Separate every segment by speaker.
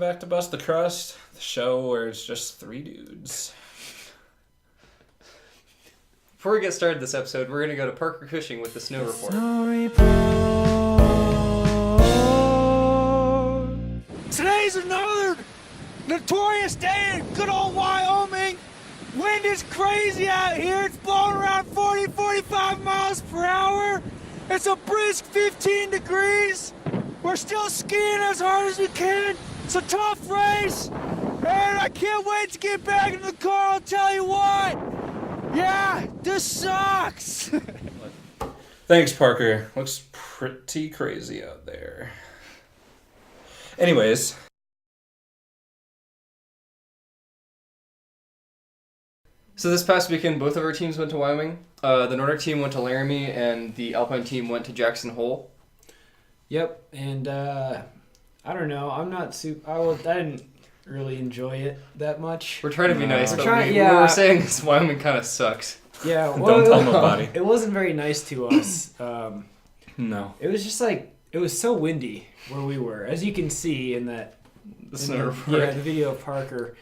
Speaker 1: back to Bust the Crust, the show where it's just three dudes.
Speaker 2: Before we get started this episode, we're going to go to Parker Cushing with the Snow Report.
Speaker 3: Today's another notorious day in good old Wyoming. Wind is crazy out here. It's blowing around 40, 45 miles per hour. It's a brisk 15 degrees. We're still skiing as hard as we can. It's a tough race. And I can't wait to get back in the car. I'll tell you what. Yeah, this sucks.
Speaker 1: Thanks, Parker. Looks pretty crazy out there. Anyways.
Speaker 2: So this past weekend, both of our teams went to Wyoming. The Nordic team went to Laramie, and the Alpine team went to Jackson Hole.
Speaker 4: Yep, and I don't know. I'm not I didn't really enjoy it that much.
Speaker 2: We're trying to be nice, but
Speaker 4: what
Speaker 2: we're saying is Wyoming kind of sucks.
Speaker 4: Yeah, well,
Speaker 1: don't tell nobody.
Speaker 4: It wasn't very nice to us.
Speaker 1: No.
Speaker 4: It was just like it was so windy where we were, as you can see in that
Speaker 2: Snow Report.
Speaker 4: Yeah, the video of Parker.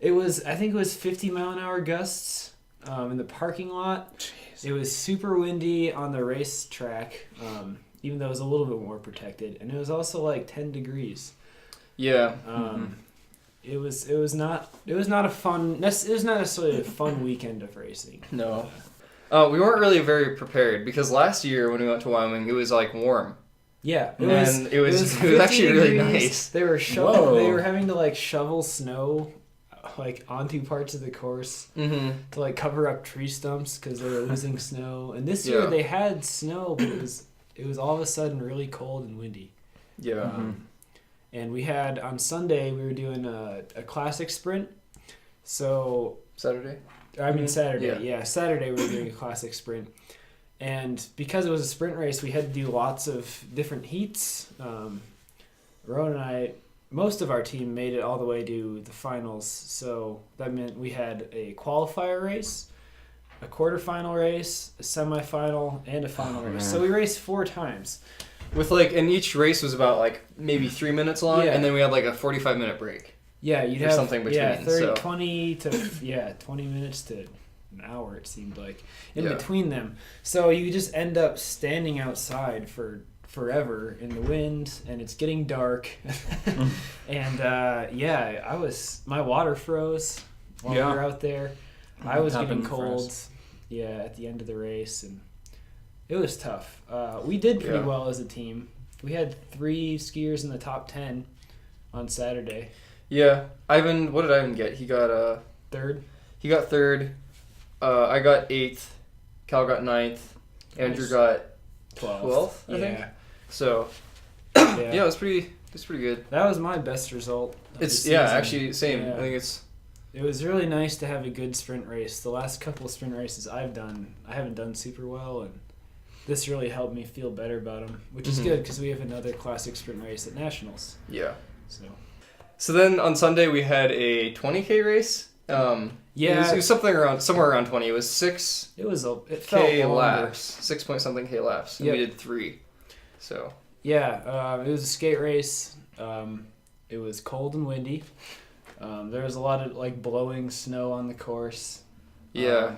Speaker 4: I think it was 50-mile-an-hour gusts in the parking lot.
Speaker 1: Jeez.
Speaker 4: It was super windy on the racetrack, even though it was a little bit more protected, and it was also like 10 degrees.
Speaker 2: Yeah.
Speaker 4: It was not necessarily a fun weekend of racing.
Speaker 2: No. We weren't really very prepared because last year when we went to Wyoming, it was like warm.
Speaker 4: Yeah,
Speaker 2: it was
Speaker 4: 50
Speaker 2: actually really
Speaker 4: degrees.
Speaker 2: nice.
Speaker 4: They were having to like shovel snow like onto parts of the course to like cover up tree stumps because they were losing snow. And this year they had snow, but it was all of a sudden really cold and windy.
Speaker 2: Yeah.
Speaker 4: And we had on Sunday we were doing a classic sprint. So
Speaker 2: Saturday.
Speaker 4: Saturday. Yeah, Saturday we were doing a classic sprint. And because it was a sprint race, we had to do lots of different heats. Rowan and I, most of our team made it all the way to the finals. So that meant we had a qualifier race, a quarterfinal race, a semifinal, and a final race. So we raced 4 times.
Speaker 2: And each race was about like maybe 3 minutes long, and then we had like a 45-minute break.
Speaker 4: Yeah, you'd have
Speaker 2: something between.
Speaker 4: 20 minutes to an hour it seemed like in between them. So you just end up standing outside for forever in the wind, and it's getting dark. And my water froze while we were out there. I was getting cold. Yeah, at the end of the race, and it was tough. We did pretty well as a team. We had 3 skiers in the top 10 on Saturday.
Speaker 2: Yeah, Ivan. What did Ivan get? He got
Speaker 4: third.
Speaker 2: He got third. I got 8th. Cal got 9th. Andrew got 12th. I think. So it was pretty good.
Speaker 4: That was my best result.
Speaker 2: Actually same.
Speaker 4: Yeah.
Speaker 2: I think it's.
Speaker 4: It was really nice to have a good sprint race. The last couple of sprint races I've done, I haven't done super well, and this really helped me feel better about them, which is good because we have another classic sprint race at Nationals.
Speaker 2: Yeah.
Speaker 4: So
Speaker 2: then on Sunday we had a 20K race. It was somewhere around 20. It was 6.
Speaker 4: It felt
Speaker 2: laps, 6 point something K laps, and we did 3. So
Speaker 4: it was a skate race. It was cold and windy. There was a lot of like blowing snow on the course.
Speaker 2: Yeah,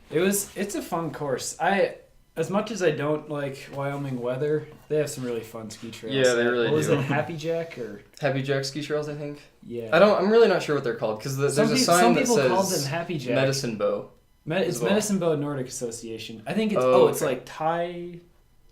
Speaker 4: it's a fun course. As much as I don't like Wyoming weather, they have some really fun ski trails.
Speaker 2: Yeah, they really do.
Speaker 4: Was it Happy Jack or
Speaker 2: Happy Jack ski trails? I think.
Speaker 4: Yeah.
Speaker 2: I'm really not sure what they're called because there's a sign that says.
Speaker 4: Some people called them Happy Jack.
Speaker 2: Medicine Bow.
Speaker 4: It's Medicine Bow Nordic Association. I think it's it's like Thai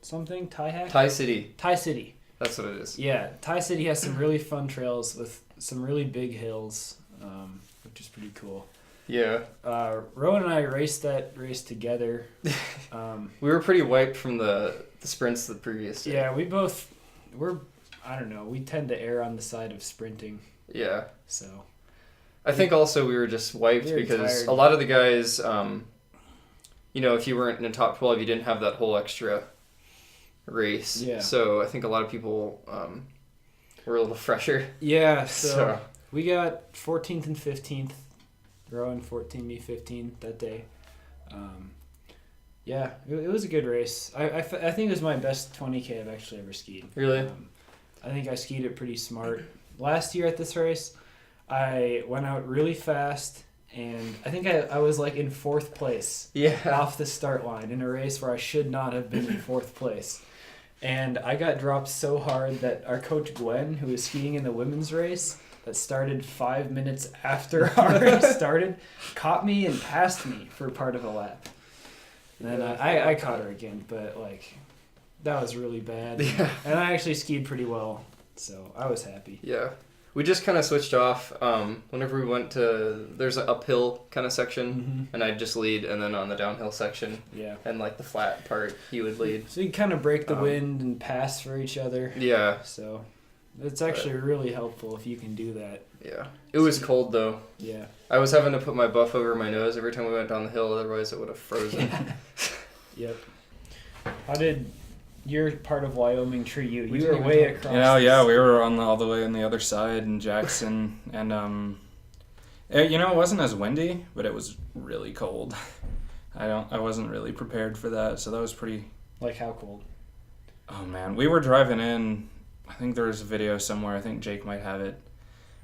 Speaker 4: something, Thai Hack?
Speaker 2: Thai City.
Speaker 4: Thai City.
Speaker 2: That's what it is.
Speaker 4: Yeah, Thai City has some really fun trails with some really big hills, which is pretty cool.
Speaker 2: Yeah.
Speaker 4: Rowan and I raced that race together.
Speaker 2: We were pretty wiped from the sprints the previous day.
Speaker 4: Yeah, we tend to err on the side of sprinting.
Speaker 2: Yeah.
Speaker 4: So.
Speaker 2: I think also we were just wiped because tired. A lot of the guys, if you weren't in the top 12, you didn't have that whole extra race. Yeah. So I think a lot of people were a little fresher.
Speaker 4: Yeah, so we got 14th and 15th. Rowan 14, me 15 that day. It was a good race. I think it was my best 20K I've actually ever skied.
Speaker 2: Really?
Speaker 4: I think I skied it pretty smart. last year at this race, I went out really fast, and I think I was like in 4th place off the start line in a race where I should not have been in 4th place. And I got dropped so hard that our coach Gwen, who was skiing in the women's race that started 5 minutes after our race started, caught me and passed me for part of a lap. And then I caught her again, but like that was really bad.
Speaker 2: Yeah.
Speaker 4: And I actually skied pretty well, so I was happy.
Speaker 2: Yeah. We just kind of switched off. Whenever we went to, there's an uphill kind of section, and I'd just lead, and then on the downhill section, and like the flat part, he would lead.
Speaker 4: So you kind of break the wind and pass for each other.
Speaker 2: Yeah.
Speaker 4: So it's actually really helpful if you can do that.
Speaker 2: Yeah. It was cold though.
Speaker 4: Yeah.
Speaker 2: I was having to put my buff over my nose every time we went down the hill, otherwise it would have frozen.
Speaker 4: Yep. How did your part of Wyoming treat you? You were way across.
Speaker 1: Yeah, we were all the way on the other side in Jackson, and it wasn't as windy, but it was really cold. I wasn't really prepared for that, so that was pretty.
Speaker 4: Like how cold?
Speaker 1: Oh man, we were driving in. I think there was a video somewhere. I think Jake might have it.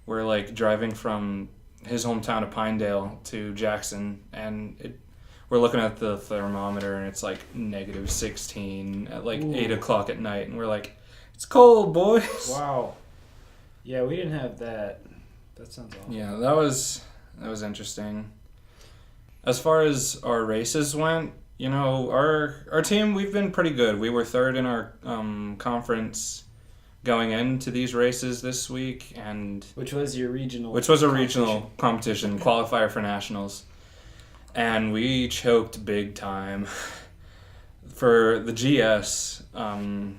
Speaker 1: We're like driving from his hometown of Pinedale to Jackson, and we're looking at the thermometer, and it's like -16 at like 8 o'clock at night, and we're like, it's cold, boys.
Speaker 4: Wow. Yeah, we didn't have that. That sounds awful.
Speaker 1: Yeah, that was interesting. As far as our races went, our team, we've been pretty good. We were 3rd in our conference going into these races this week, and
Speaker 4: which was a regional
Speaker 1: competition qualifier for nationals. And we choked big time. For the GS, I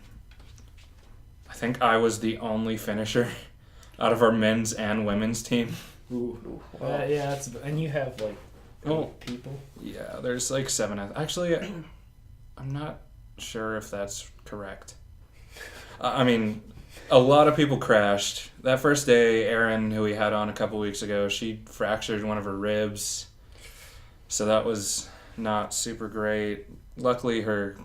Speaker 1: think I was the only finisher out of our men's and women's team.
Speaker 4: Ooh. Wow. Yeah, and you have like 8 people?
Speaker 1: Yeah, there's like 7. Actually, I'm not sure if that's correct. I mean, a lot of people crashed. That first day, Erin, who we had on a couple weeks ago, she fractured one of her ribs. So that was not super great. Luckily, her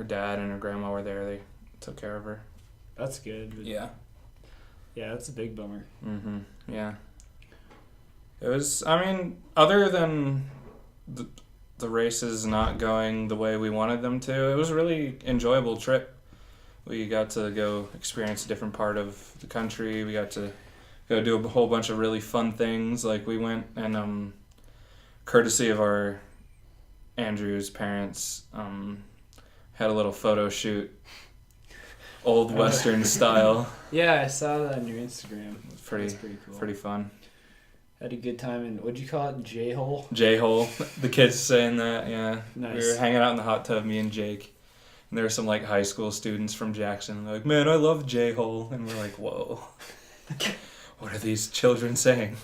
Speaker 1: dad and her grandma were there. They took care of her.
Speaker 4: That's good.
Speaker 1: Yeah.
Speaker 4: Yeah, that's a big bummer.
Speaker 1: Yeah. It was, other than the races not going the way we wanted them to, it was a really enjoyable trip. We got to go experience a different part of the country. We got to go do a whole bunch of really fun things. Like we went and courtesy of our Andrew's parents, had a little photo shoot, old Western style.
Speaker 4: Yeah, I saw that on your Instagram.
Speaker 1: Pretty cool. Pretty fun.
Speaker 4: Had a good time in, what'd you call it, J-hole?
Speaker 1: J-hole. The kids saying that, yeah.
Speaker 4: Nice.
Speaker 1: We were hanging out in the hot tub, me and Jake. And there were some like high school students from Jackson. They're like, man, I love J-hole. And we're like, whoa. What are these children saying?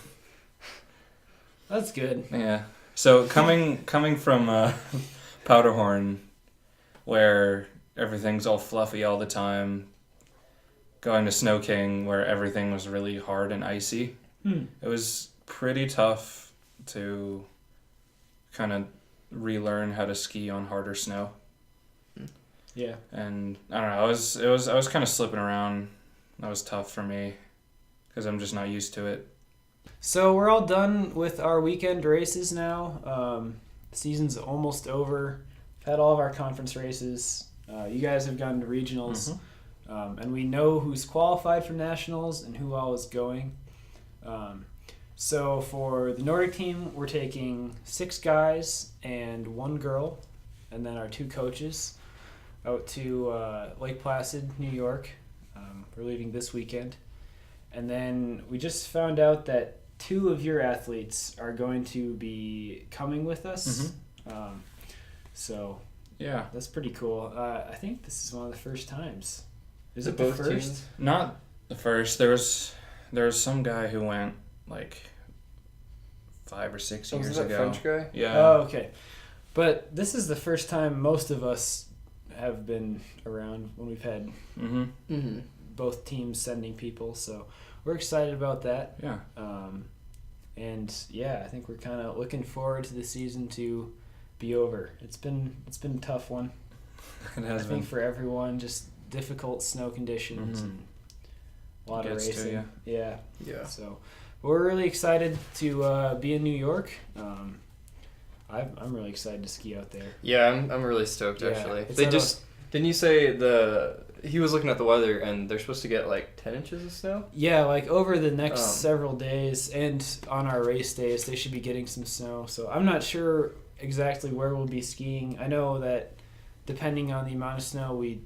Speaker 4: That's good.
Speaker 1: Yeah. So coming from Powderhorn, where everything's all fluffy all the time, going to Snow King, where everything was really hard and icy, it was pretty tough to kind of relearn how to ski on harder snow.
Speaker 4: Yeah.
Speaker 1: And I don't know, I was kind of slipping around. That was tough for me because I'm just not used to it.
Speaker 4: So we're all done with our weekend races now. The season's almost over. We've had all of our conference races. You guys have gone to regionals. And we know who's qualified for nationals and who all is going. So for the Nordic team, we're taking 6 guys and 1 girl, and then our 2 coaches out to Lake Placid, New York. We're leaving this weekend. And then we just found out that 2 of your athletes are going to be coming with us. So
Speaker 1: yeah,
Speaker 4: that's pretty cool. I think this is one of the first times. Is it
Speaker 2: both
Speaker 4: the first?
Speaker 2: teams?
Speaker 1: Not the first. There was some guy who went like 5 or 6 years
Speaker 2: was that
Speaker 1: ago.
Speaker 2: French guy?
Speaker 1: Yeah.
Speaker 4: Oh, okay. But this is the first time most of us have been around when we've had both teams sending people. So we're excited about that.
Speaker 1: Yeah.
Speaker 4: And yeah, I think we're kind of looking forward to the season to be over. It's been a tough one.
Speaker 1: It has
Speaker 4: I think for everyone, just difficult snow conditions. a lot of
Speaker 1: Gets to
Speaker 4: racing.
Speaker 1: ya.
Speaker 4: Yeah.
Speaker 2: Yeah.
Speaker 4: So we're really excited to be in New York. I'm really excited to ski out there.
Speaker 2: Yeah, I'm really stoked
Speaker 4: Yeah,
Speaker 2: actually.
Speaker 4: it's
Speaker 2: They
Speaker 4: not
Speaker 2: just didn't you say he was looking at the weather and they're supposed to get like 10 inches of snow?
Speaker 4: Yeah, like over the next several days and on our race days, they should be getting some snow. So I'm not sure exactly where we'll be skiing. I know that depending on the amount of snow, we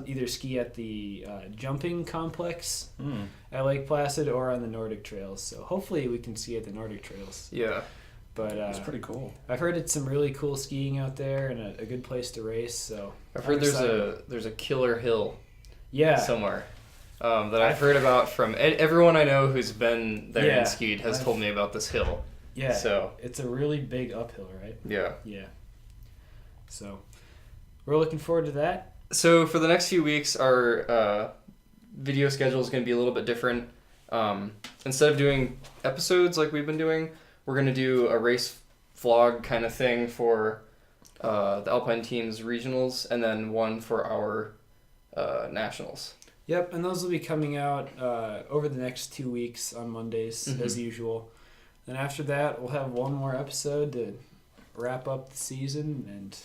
Speaker 4: either ski at the jumping complex at Lake Placid or on the Nordic trails. So hopefully we can ski at the Nordic trails.
Speaker 2: Yeah.
Speaker 4: But
Speaker 1: It's pretty cool.
Speaker 4: I've heard it's some really cool skiing out there and a good place to race. So
Speaker 2: I've heard there's a killer hill somewhere that I've heard about from everyone I know who's been there and skied has told me about this hill.
Speaker 4: Yeah.
Speaker 2: So
Speaker 4: it's a really big uphill, right?
Speaker 2: Yeah.
Speaker 4: Yeah. So we're looking forward to that.
Speaker 2: So for the next few weeks, our video schedule is going to be a little bit different. Instead of doing episodes like we've been doing, we're going to do a race vlog kind of thing for the Alpine team's regionals and then one for our nationals.
Speaker 4: Yep, and those will be coming out over the next 2 weeks on Mondays, as usual. Then after that, we'll have one more episode to wrap up the season, and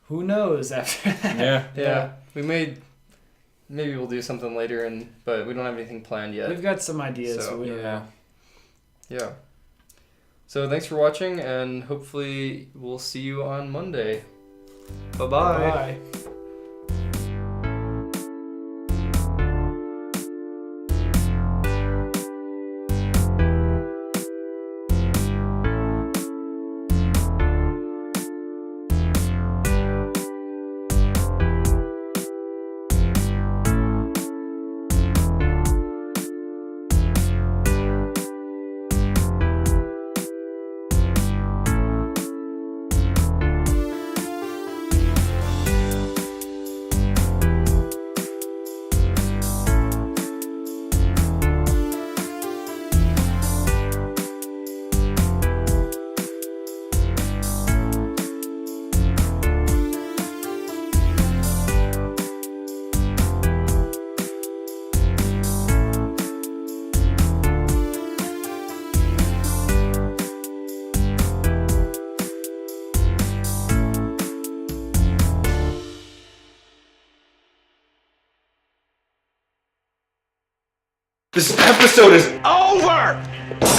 Speaker 4: who knows after that.
Speaker 2: Yeah. Maybe we'll do something later, but we don't have anything planned yet.
Speaker 4: We've got some ideas,
Speaker 2: So,
Speaker 4: so we don't know.
Speaker 2: Yeah. So thanks for watching, and hopefully we'll see you on Monday. Bye-bye.
Speaker 4: Bye.
Speaker 3: This episode is over!